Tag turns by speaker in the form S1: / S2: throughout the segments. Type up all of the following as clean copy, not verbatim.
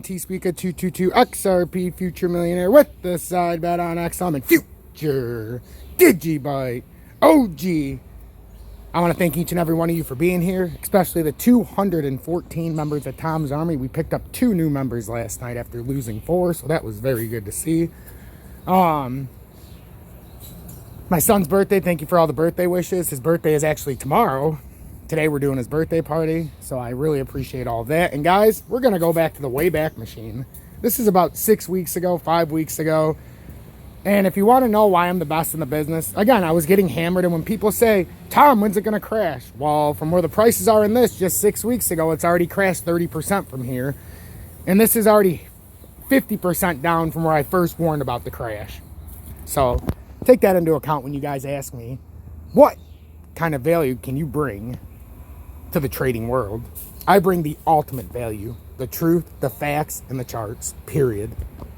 S1: T-Speaker 222 XRP Future Millionaire with the side bet on XM and Future Digibyte OG. I want to thank each and every one of you for being here, especially the 214 members of Tom's Army. We picked up 2 new members last night after losing 4, so that was very good to see. My son's birthday, thank you for all the birthday wishes. His birthday is actually tomorrow. Today we're doing his birthday party, so I really appreciate all that. And guys, we're going to go back to the Wayback Machine. This is about 6 weeks ago, 5 weeks ago. And if you want to know why I'm the best in the business, again, I was getting hammered. And when people say, Tom, when's it going to crash? Well, from where the prices are in this, just 6 weeks ago, it's already crashed 30% from here. And this is already 50% down from where I first warned about the crash. So take that into account when you guys ask me, what kind of value can you bring to the trading world? I bring the ultimate value, the truth, the facts, and the charts, period.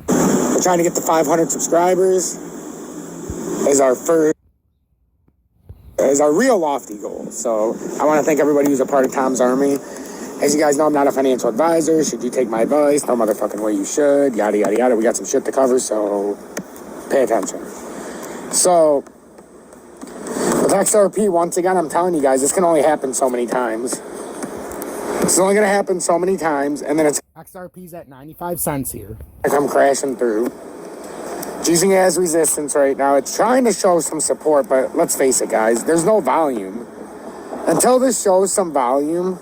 S1: We're trying to get to 500 subscribers as our real lofty goal. So I want to thank everybody who's a part of Tom's Army. As you guys know, I'm not a financial advisor. Should you take my advice? No motherfucking way you should. Yada, yada, yada. We got some shit to cover, so pay attention. So with XRP, once again, I'm telling you guys, this can only happen so many times. It's only going to happen so many times, and then it's XRP's at 95 cents here. I come crashing through. It's using it as resistance right now. It's trying to show some support, but let's face it, guys, there's no volume. Until this shows some volume,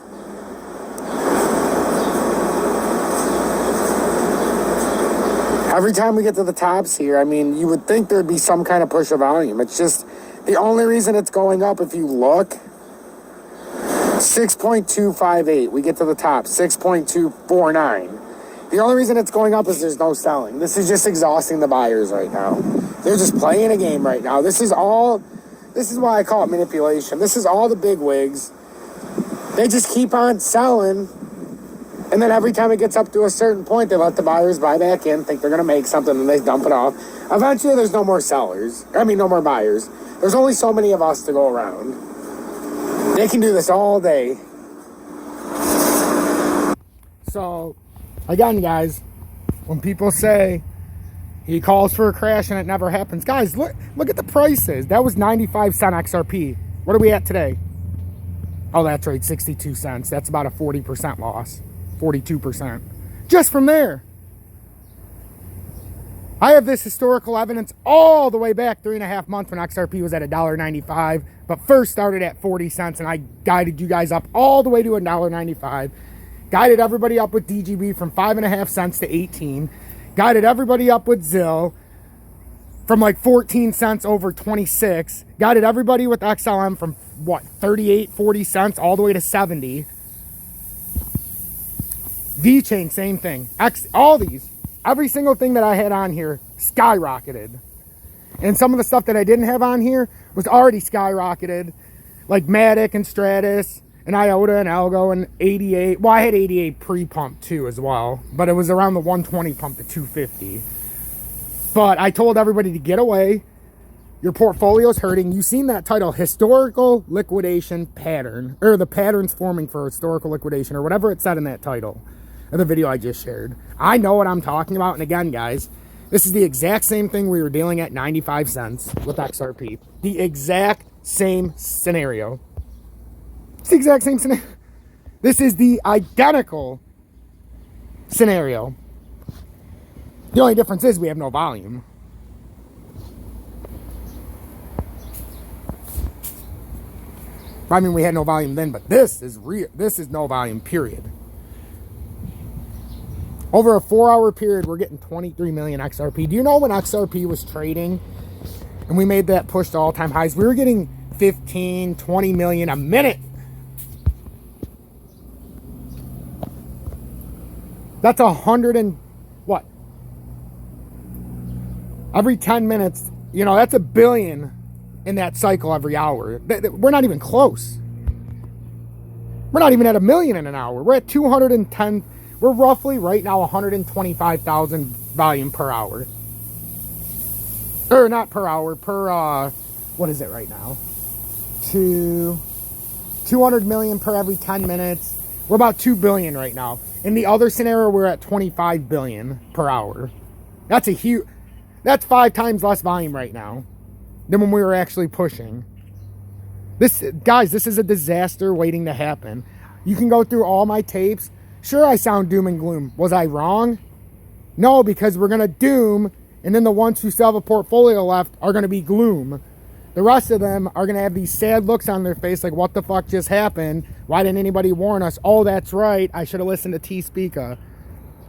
S1: every time we get to the tops here, I mean, you would think there'd be some kind of push of volume. It's just the only reason it's going up, if you look, 6.258. We get to the top, 6.249. The only reason it's going up is there's no selling. This is just exhausting the buyers right now. They're just playing a game right now. This is why I call it manipulation. This is all the big wigs. They just keep on selling. And then every time it gets up to a certain point, they let the buyers buy back in, think they're going to make something, and they dump it off. Eventually, there's no more sellers. No more buyers. There's only so many of us to go around. They can do this all day. So, again, guys, when people say he calls for a crash and it never happens, guys, look at the prices. That was 95 cent XRP. What are we at today? Oh, that's right, 62 cents. That's about a 40% loss. 42%. Just from there. I have this historical evidence all the way back 3.5 months when XRP was at $1.95, but first started at 40 cents, and I guided you guys up all the way to $1.95. Guided everybody up with DGB from 5.5 cents to 18. Guided everybody up with ZIL from like 14 cents over 26. Guided everybody with XLM from what, 38, 40 cents all the way to 70. V-Chain, same thing. All these, every single thing that I had on here skyrocketed. And some of the stuff that I didn't have on here was already skyrocketed. Like Matic and Stratus and IOTA and Algo and 88. Well, I had 88 pre-pump too as well. But it was around the 120 pump to 250. But I told everybody to get away. Your portfolio's hurting. You've seen that title, Historical Liquidation Pattern. Or the patterns forming for historical liquidation, or whatever it said in that title of the video I just shared. I know what I'm talking about. And again, guys, this is the exact same thing we were dealing at 95 cents with XRP. The exact same scenario. It's the exact same scenario. This is the identical scenario. The only difference is we have no volume. I mean, we had no volume then, but this is real. This is no volume, period. Over a 4-hour period, we're getting 23 million XRP. Do you know when XRP was trading and we made that push to all-time highs, we were getting 15, 20 million a minute. That's 100 and what? Every 10 minutes, you know, that's a billion in that cycle every hour. We're not even close. We're not even at 1 million in an hour. We're at 210. We're roughly right now 125,000 volume per hour. Or not per hour, per, what is it right now? 200 million per every 10 minutes. We're about 2 billion right now. In the other scenario, we're at 25 billion per hour. That's that's 5 times less volume right now than when we were actually pushing. Guys, this is a disaster waiting to happen. You can go through all my tapes. Sure, I sound doom and gloom. Was I wrong? No, because we're going to doom, and then the ones who still have a portfolio left are going to be gloom. The rest of them are going to have these sad looks on their face like, what the fuck just happened? Why didn't anybody warn us? Oh, that's right. I should have listened to T-Speaka.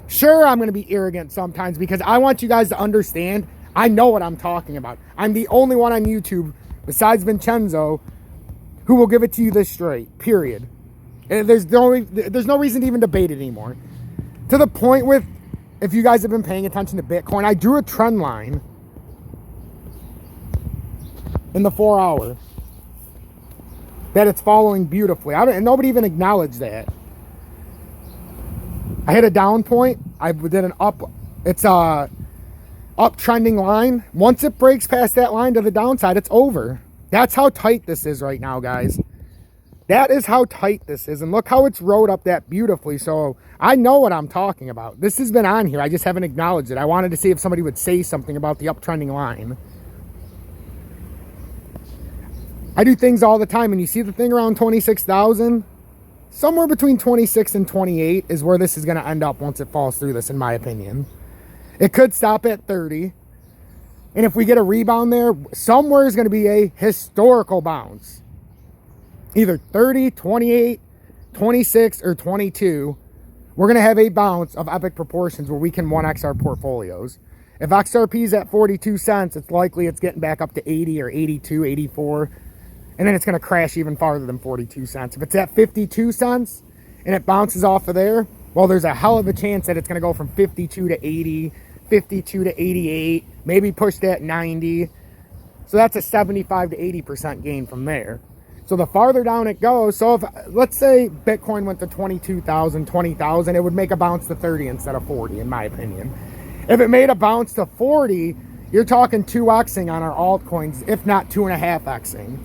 S1: Sure, I'm going to be arrogant sometimes because I want you guys to understand I know what I'm talking about. I'm the only one on YouTube, besides Vincenzo, who will give it to you this straight, period. And there's no reason to even debate it anymore. To the point with, if you guys have been paying attention to Bitcoin, I drew a trend line in the 4 hour that it's following beautifully. And nobody even acknowledged that. I hit a down point. I did an up. It's a uptrending line. Once it breaks past that line to the downside, it's over. That's how tight this is right now, guys. That is how tight this is. And look how it's rode up that beautifully. So I know what I'm talking about. This has been on here. I just haven't acknowledged it. I wanted to see if somebody would say something about the uptrending line. I do things all the time, and you see the thing around 26,000? Somewhere between 26 and 28 is where this is going to end up once it falls through this, in my opinion. It could stop at 30. And if we get a rebound there, somewhere is going to be a historical bounce. Either 30, 28, 26, or 22. We're going to have a bounce of epic proportions where we can 1x our portfolios. If XRP is at 42 cents, it's likely it's getting back up to 80 or 82, 84. And then it's going to crash even farther than 42 cents. If it's at 52 cents and it bounces off of there, well, there's a hell of a chance that it's going to go from 52 to 80, 52 to 88, maybe push that 90. So that's a 75 to 80% gain from there. So the farther down it goes, so if, let's say Bitcoin went to 22,000, 20,000, it would make a bounce to 30 instead of 40, in my opinion. If it made a bounce to 40, you're talking 2xing on our altcoins, if not 2.5xing.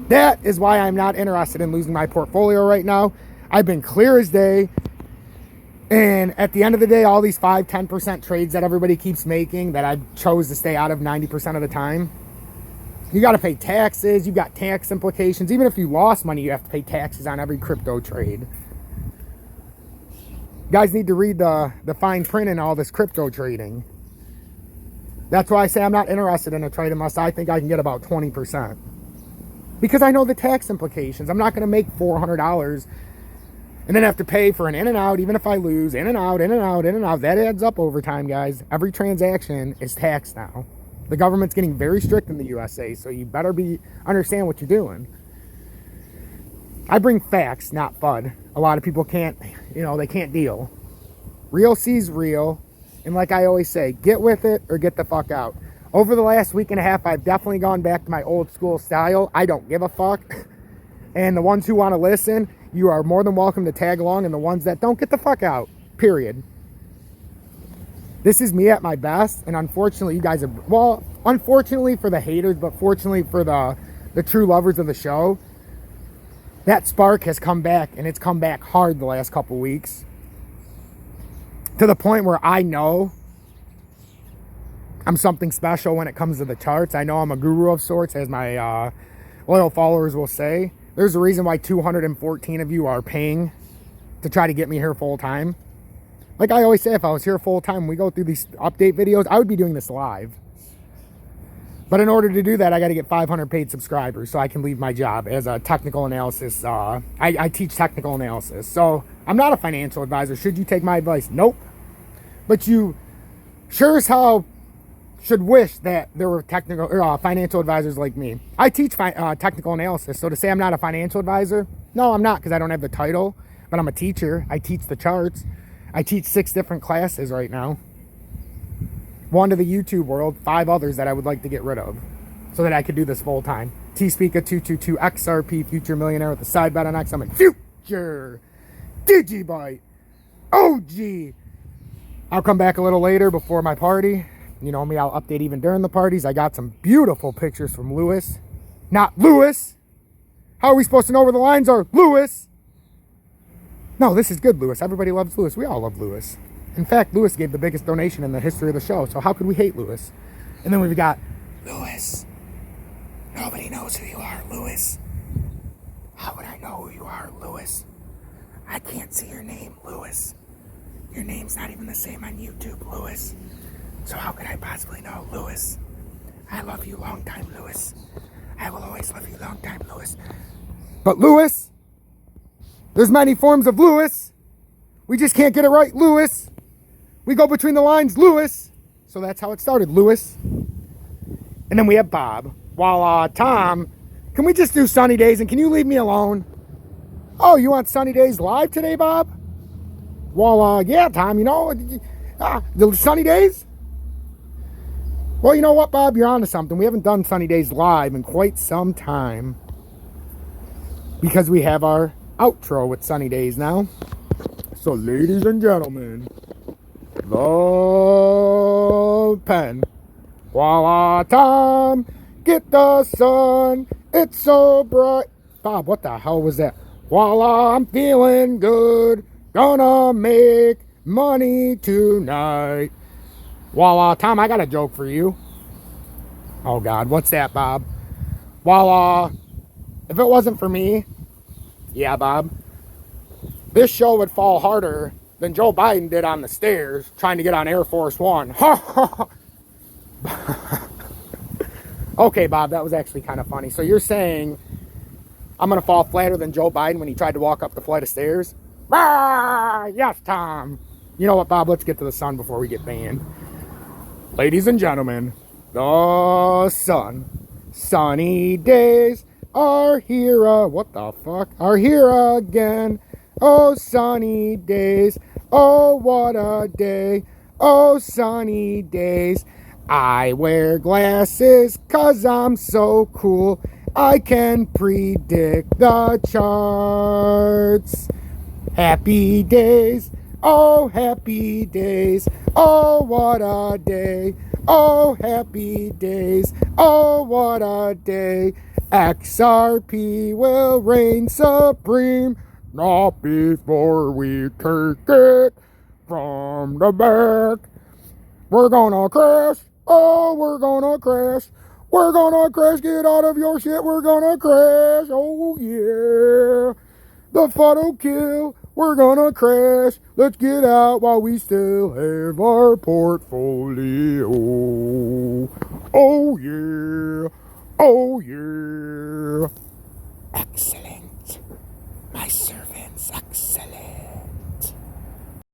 S1: That is why I'm not interested in losing my portfolio right now. I've been clear as day. And at the end of the day, all these 5, 10% trades that everybody keeps making that I chose to stay out of 90% of the time, you got to pay taxes. You've got tax implications. Even if you lost money, you have to pay taxes on every crypto trade. You guys need to read the fine print in all this crypto trading. That's why I say I'm not interested in a trade unless I think I can get about 20%. Because I know the tax implications. I'm not going to make $400 and then have to pay for an in and out, even if I lose, in and out, in and out, in and out. That adds up over time, guys. Every transaction is taxed now. The government's getting very strict in the USA, so you better understand what you're doing. I bring facts, not FUD. A lot of people can't, they can't deal. Real sees real. And like I always say, get with it or get the fuck out. Over the last week and a half, I've definitely gone back to my old school style. I don't give a fuck. And the ones who want to listen, you are more than welcome to tag along. And the ones that don't, get the fuck out. Period. This is me at my best. And unfortunately, you guys are... Well, unfortunately for the haters, but fortunately for the true lovers of the show, that spark has come back. And it's come back hard the last couple weeks. To the point where I know I'm something special when it comes to the charts. I know I'm a guru of sorts, as my loyal followers will say. There's a reason why 214 of you are paying to try to get me here full time. Like I always say, if I was here full time, we go through these update videos, I would be doing this live. But in order to do that, I got to get 500 paid subscribers so I can leave my job as a technical analysis. I teach technical analysis. So I'm not a financial advisor. Should you take my advice? Nope. But you sure as hell should wish that there were technical or financial advisors like me. I teach technical analysis, so to say I'm not a financial advisor, no, I'm not, because I don't have the title, but I'm a teacher. I teach the charts. I teach 6 different classes right now. 1 to the YouTube world, 5 others that I would like to get rid of so that I could do this full time. T-Speaka 222 XRP Future Millionaire with a side bet on X. I'm in Future Digibyte OG. I'll come back a little later before my party. You know me, I'll update even during the parties. I got some beautiful pictures from Lewis. Not Lewis. How are we supposed to know where the lines are? Lewis. No, this is good, Lewis. Everybody loves Lewis. We all love Lewis. In fact, Lewis gave the biggest donation in the history of the show, so how could we hate Lewis? And then we've got Lewis. Nobody knows who you are, Lewis. How would I know who you are, Lewis? I can't see your name, Lewis. Your name's not even the same on YouTube, Lewis. So how could I possibly know, Lewis? I love you long time, Lewis. I will always love you long time, Lewis. But Lewis, there's many forms of Lewis. We just can't get it right, Lewis. We go between the lines, Lewis. So that's how it started, Lewis. And then we have Bob. While Tom, can we just do sunny days and can you leave me alone? Oh, you want sunny days live today, Bob? Well, yeah, Tom, you know, the sunny days? Well, you know what, Bob? You're onto something. We haven't done sunny days live in quite some time because we have our outro with sunny days now. So, ladies and gentlemen, the pen. Voila, Tom, get the sun. It's so bright. Bob, what the hell was that? Voila, I'm feeling good. Gonna make money tonight. Voila, Tom, I got a joke for you. Oh, God, what's that, Bob? Voila, if it wasn't for me, yeah, Bob, this show would fall harder than Joe Biden did on the stairs trying to get on Air Force One. Okay, Bob, that was actually kind of funny. So you're saying I'm going to fall flatter than Joe Biden when he tried to walk up the flight of stairs? Ah, yes, Tom. You know what, Bob? Let's get to the sun before we get banned. Ladies and gentlemen, the sun. Sunny days are here. What the fuck? Are here again. Oh, sunny days. Oh, what a day. Oh, sunny days. I wear glasses 'cause I'm so cool. I can predict the charts. Happy days. Oh, happy days. Oh, what a day. Oh, happy days. Oh, what a day. XRP will reign supreme. Not before we take it from the back. We're gonna crash. Oh, we're gonna crash. We're gonna crash. Get out of your shit. We're gonna crash. Oh, yeah. The FUD'll kill. We're gonna crash. Let's get out while we still have our portfolio. Oh, yeah. Oh, yeah. Excellent.